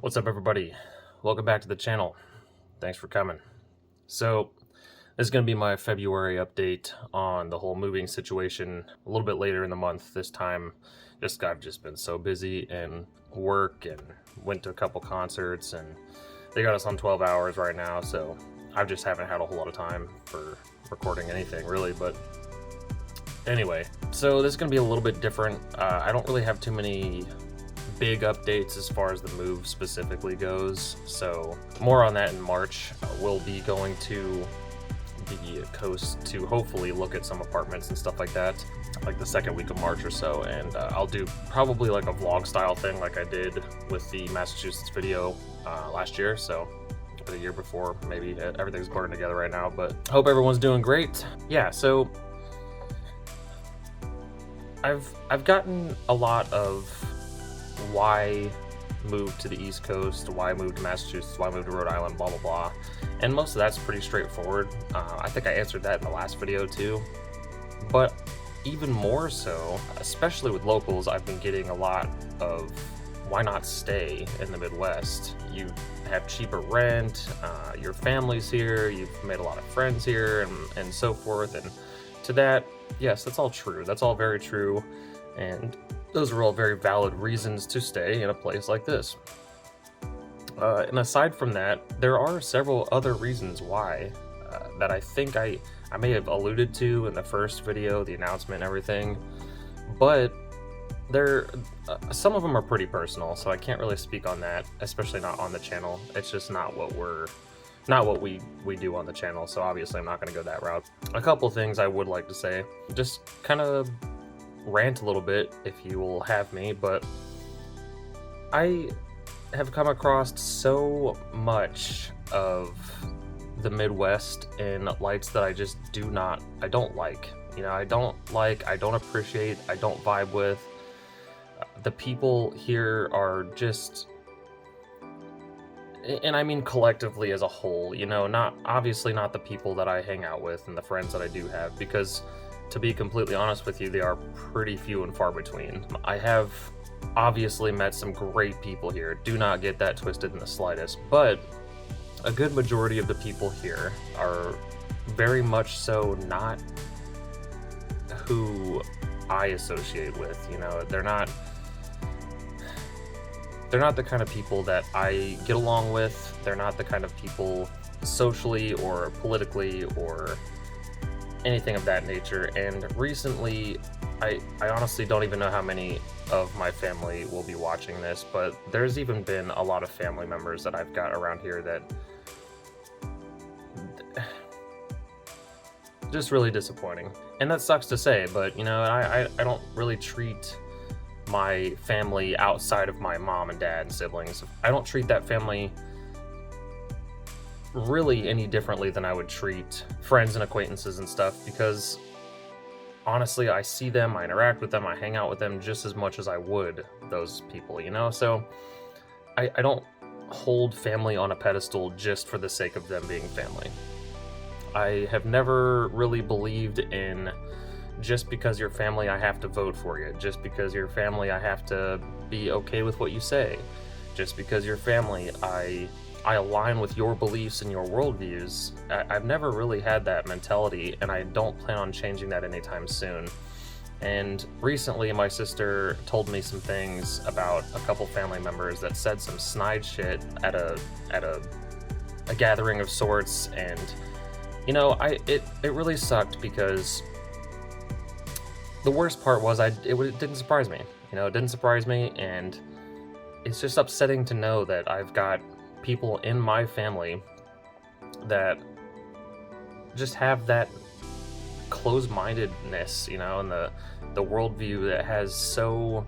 What's up, everybody? Welcome back to the channel. Thanks for coming. So this is going to be my February update on the whole moving situation a little bit later in the month this time. I've just been so busy and work and went to a couple concerts and they got us on 12 hours right now, so I just haven't had a whole lot of time for recording anything really. But anyway, so this is going to be a little bit different. I don't really have too many big updates as far as the move specifically goes, so more on that in March. We'll be going to the coast to hopefully look at some apartments and stuff like that, like the second week of March or so, and I'll do probably like a vlog style thing like I did with the Massachusetts video last year, so the year before. Maybe everything's blurring together right now, but hope everyone's doing great. Yeah, so I've gotten a lot of why move to the East Coast, why move to Massachusetts, why move to Rhode Island, blah blah blah, and most of that's pretty straightforward. I think I answered that in the last video too, but even more so, especially with locals, I've been getting a lot of why not stay in the Midwest. You have cheaper rent, your family's here, you've made a lot of friends here, and so forth. And to that, yes, that's all true, that's all very true, and those are all very valid reasons to stay in a place like this. And aside from that, there are several other reasons why that I think I may have alluded to in the first video, the announcement and everything, but some of them are pretty personal, so I can't really speak on that, especially not on the channel. It's just not what we do on the channel, so obviously I'm not going to go that route. A couple things I would like to say, just kind of rant a little bit if you will have me, but I have come across so much of the Midwest in lights that I just I don't like. You know, I don't appreciate, I don't vibe with. The people here are just, and I mean collectively as a whole, you know, obviously not the people that I hang out with and the friends that I do have, because to be completely honest with you, they are pretty few and far between. I have obviously met some great people here, do not get that twisted in the slightest, but a good majority of the people here are very much so not who I associate with. You know, they're not the kind of people that I get along with. They're not the kind of people socially or politically or anything of that nature. And recently, I honestly don't even know how many of my family will be watching this, but there's even been a lot of family members that I've got around here that just really disappointing. And that sucks to say, but you know, I don't really treat my family outside of my mom and dad and siblings, I don't treat that family really any differently than I would treat friends and acquaintances and stuff, because honestly, I see them, I interact with them, I hang out with them just as much as I would those people, you know? So I don't hold family on a pedestal just for the sake of them being family. I have never really believed in just because you're family, I have to vote for you. Just because you're family, I have to be okay with what you say. Just because you're family, I align with your beliefs and your worldviews. I've never really had that mentality, and I don't plan on changing that anytime soon. And recently, my sister told me some things about a couple family members that said some snide shit at a gathering of sorts, and you know, it really sucked, because the worst part was it didn't surprise me. You know, it didn't surprise me, and it's just upsetting to know that I've got people in my family that just have that closed-mindedness, you know, and the worldview that has so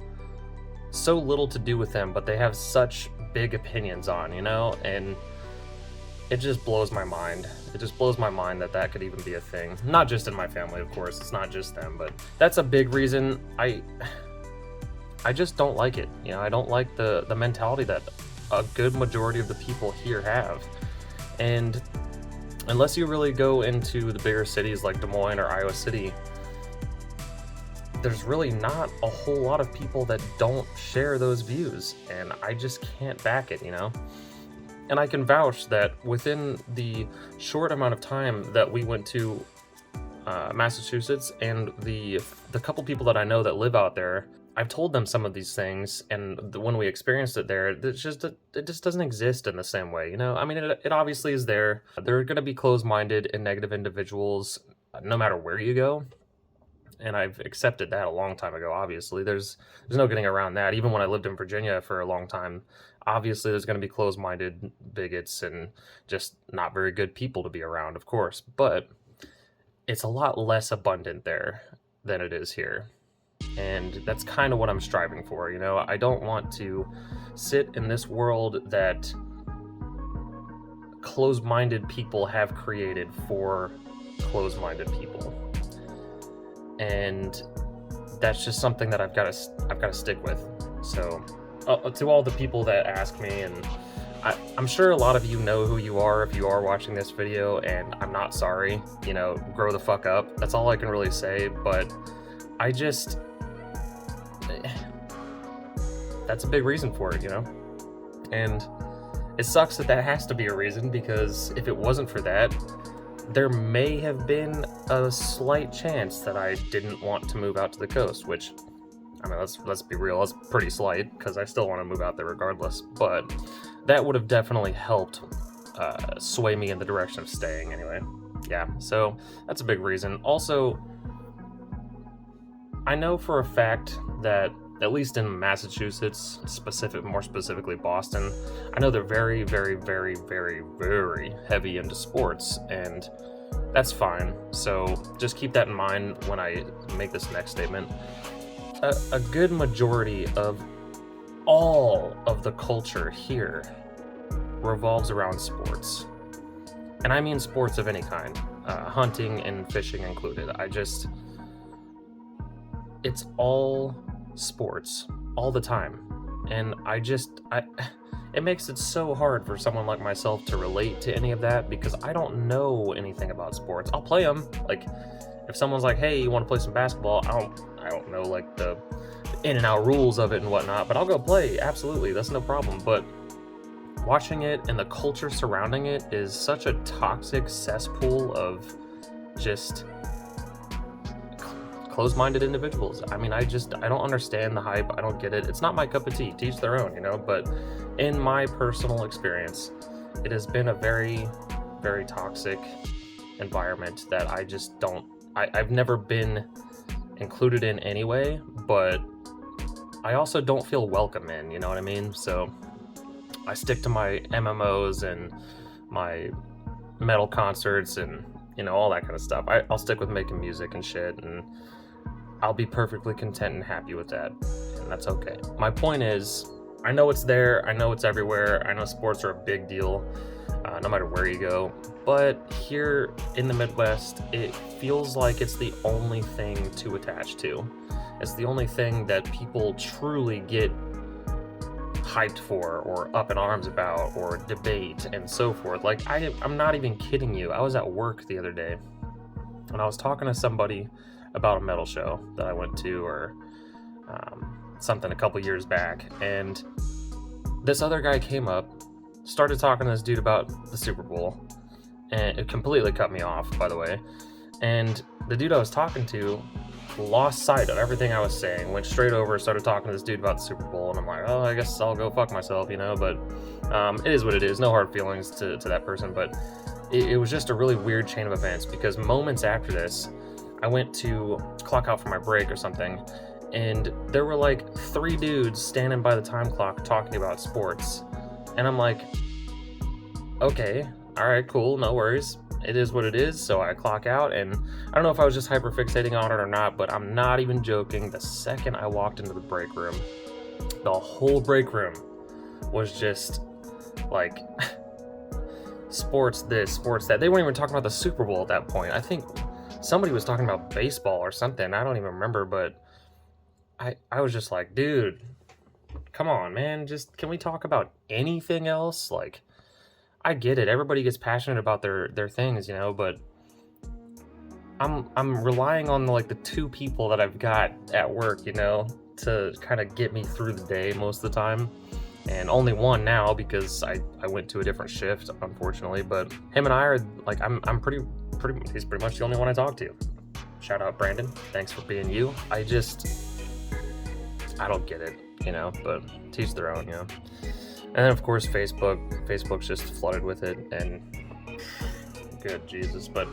little to do with them, but they have such big opinions on, you know, and it just blows my mind. It just blows my mind that could even be a thing. Not just in my family, of course, it's not just them, but that's a big reason I just don't like it. You know, I don't like the mentality that a good majority of the people here have. And unless you really go into the bigger cities like Des Moines or Iowa City, there's really not a whole lot of people that don't share those views, and I just can't back it, you know? And I can vouch that within the short amount of time that we went to Massachusetts, and the couple people that I know that live out there, I've told them some of these things, and when we experienced it there, it just doesn't exist in the same way, you know? I mean, it obviously is there. There are going to be closed-minded and negative individuals no matter where you go, and I've accepted that a long time ago, obviously. There's no getting around that. Even when I lived in Virginia for a long time, obviously there's going to be closed-minded bigots and just not very good people to be around, of course, but it's a lot less abundant there than it is here. And that's kind of what I'm striving for, you know? I don't want to sit in this world that closed-minded people have created for closed-minded people. And that's just something that I've got to stick with. So, to all the people that ask me, and I'm sure a lot of you know who you are if you are watching this video, and I'm not sorry, you know, grow the fuck up. That's all I can really say, but I just... that's a big reason for it, you know? And it sucks that has to be a reason, because if it wasn't for that, there may have been a slight chance that I didn't want to move out to the coast, which, I mean, let's be real, that's pretty slight, because I still want to move out there regardless, but that would have definitely helped sway me in the direction of staying anyway. Yeah, so that's a big reason. Also, I know for a fact that, at least in Massachusetts, more specifically Boston, I know they're very, very, very, very, very heavy into sports, and that's fine. So just keep that in mind when I make this next statement. A good majority of all of the culture here revolves around sports. And I mean sports of any kind, hunting and fishing included. It's all sports all the time, and it makes it so hard for someone like myself to relate to any of that, because I don't know anything about sports. I'll play them. Like, if someone's like, hey, you want to play some basketball, I don't know like the in and out rules of it and whatnot, but I'll go play, absolutely, that's no problem. But watching it and the culture surrounding it is such a toxic cesspool of just closed-minded individuals. I mean, I don't understand the hype. I don't get it. It's not my cup of tea. To each their own, you know? But in my personal experience, it has been a very, very toxic environment that I just don't... I've never been included in anyway, but I also don't feel welcome in, you know what I mean? So I stick to my MMOs and my metal concerts and, you know, all that kind of stuff. I'll stick with making music and shit, and I'll be perfectly content and happy with that, and that's okay. My point is, I know it's there, I know it's everywhere, I know sports are a big deal, no matter where you go, but here in the Midwest, it feels like it's the only thing to attach to. It's the only thing that people truly get hyped for, or up in arms about, or debate, and so forth. Like, I'm not even kidding you. I was at work the other day, and I was talking to somebody about a metal show that I went to, or something a couple years back, and this other guy came up, started talking to this dude about the Super Bowl, and it completely cut me off, by the way, and the dude I was talking to lost sight of everything I was saying, went straight over, started talking to this dude about the Super Bowl, and I'm like, oh, I guess I'll go fuck myself, you know, but it is what it is, no hard feelings to that person, but it was just a really weird chain of events, because moments after this, I went to clock out for my break or something, and there were like 3 dudes standing by the time clock talking about sports, and I'm like, okay, alright, cool, no worries. It is what it is, so I clock out, and I don't know if I was just hyper fixating on it or not, but I'm not even joking. The second I walked into the break room, the whole break room was just like sports this, sports that. They weren't even talking about the Super Bowl at that point. I think somebody was talking about baseball or something. I don't even remember, but I was just like, dude, come on, man. Just, can we talk about anything else? Like, I get it. Everybody gets passionate about their things, you know, but I'm relying on like the 2 people that I've got at work, you know, to kind of get me through the day most of the time. And only one now because I went to a different shift, unfortunately. But him and I are like, I'm pretty he's pretty much the only one I talk to. Shout out Brandon, thanks for being you. I don't get it, you know, but teach their own, you know. And then of course Facebook's just flooded with it, and good Jesus. But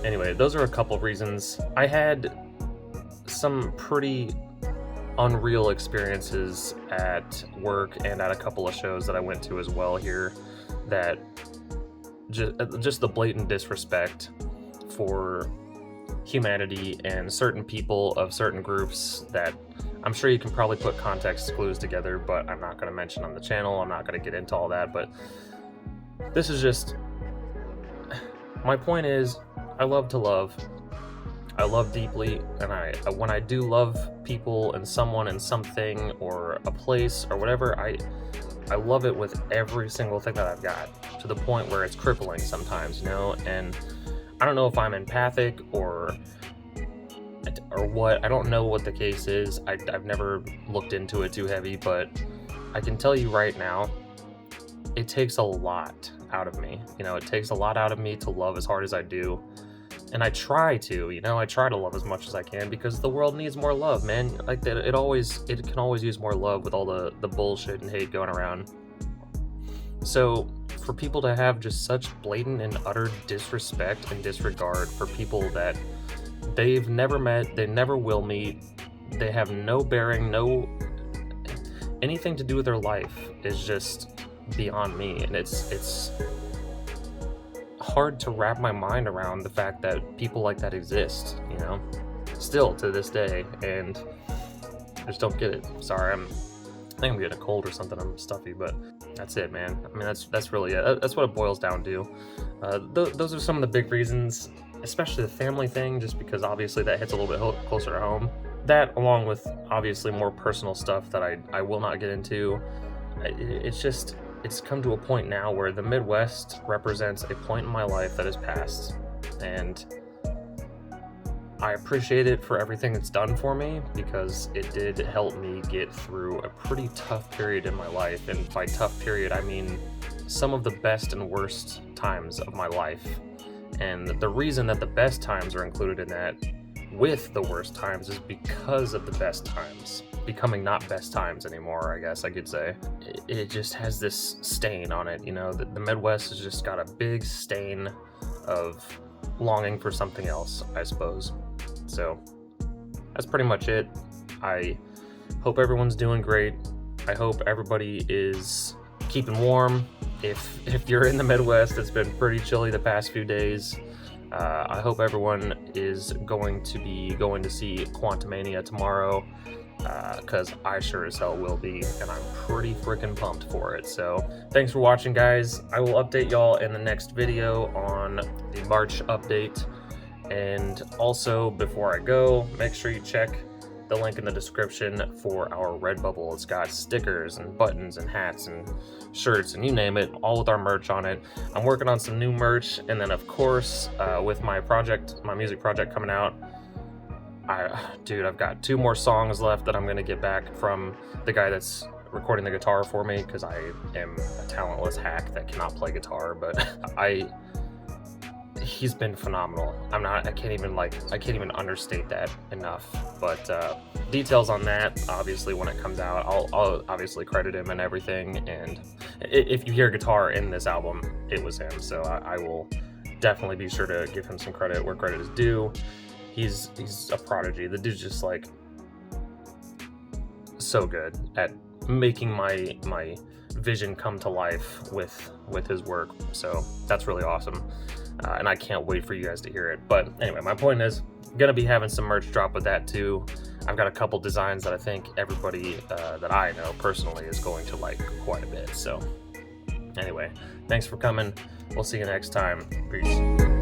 anyway, those are a couple of reasons. I had some pretty unreal experiences at work and at a couple of shows that I went to as well here, that just the blatant disrespect for humanity and certain people of certain groups that I'm sure you can probably put context clues together, but I'm not going to mention on the channel. I'm not going to get into all that, but this is just, my point is, I love to love. I love deeply, and when I do love people and someone and something or a place or whatever, I love it with every single thing that I've got, to the point where it's crippling sometimes, you know. And I don't know if I'm empathic or what. I don't know what the case is. I've never looked into it too heavy, but I can tell you right now, it takes a lot out of me. You know, it takes a lot out of me to love as hard as I do. And I try to, you know, I try to love as much as I can, because the world needs more love, man. Like that, it can always use more love with all the bullshit and hate going around. So for people to have just such blatant and utter disrespect and disregard for people that they've never met, they never will meet, they have no bearing, no anything to do with their life, is just beyond me. And it's hard to wrap my mind around the fact that people like that exist, you know, still to this day, and I just don't get it. Sorry, I think I'm getting a cold or something. I'm stuffy, but that's it, man. I mean, that's really it. That's what it boils down to. Those are some of the big reasons, especially the family thing, just because obviously that hits a little bit closer to home. That, along with obviously more personal stuff that I will not get into. It's come to a point now where the Midwest represents a point in my life that has passed, and I appreciate it for everything it's done for me, because it did help me get through a pretty tough period in my life. And by tough period, I mean some of the best and worst times of my life. And the reason that the best times are included in that with the worst times is because of the best times becoming not best times anymore, I guess I could say. It just has this stain on it, you know. The Midwest has just got a big stain of longing for something else, I suppose. So that's pretty much it. I hope everyone's doing great. I hope everybody is keeping warm. If you're in the Midwest, it's been pretty chilly the past few days. I hope everyone is going to see Quantumania tomorrow, because I sure as hell will be, and I'm pretty freaking pumped for it. So thanks for watching, guys. I will update y'all in the next video on the March update. And also, before I go, make sure you check the link in the description for our Redbubble. It's got stickers and buttons and hats and shirts and you name it, all with our merch on it. I'm working on some new merch, and then of course, with my music project coming out, I've got 2 more songs left that I'm gonna get back from the guy that's recording the guitar for me, because I am a talentless hack that cannot play guitar, but he's been phenomenal. I can't even understate that enough. But details on that, obviously, when it comes out, I'll obviously credit him and everything. And if you hear guitar in this album, it was him. So I will definitely be sure to give him some credit where credit is due. He's a prodigy. The dude's just like so good at making my vision come to life with his work. So that's really awesome. And I can't wait for you guys to hear it. But anyway, my point is, gonna be having some merch drop with that too. I've got a couple designs that I think everybody that I know personally is going to like quite a bit. So anyway, thanks for coming. We'll see you next time. Peace.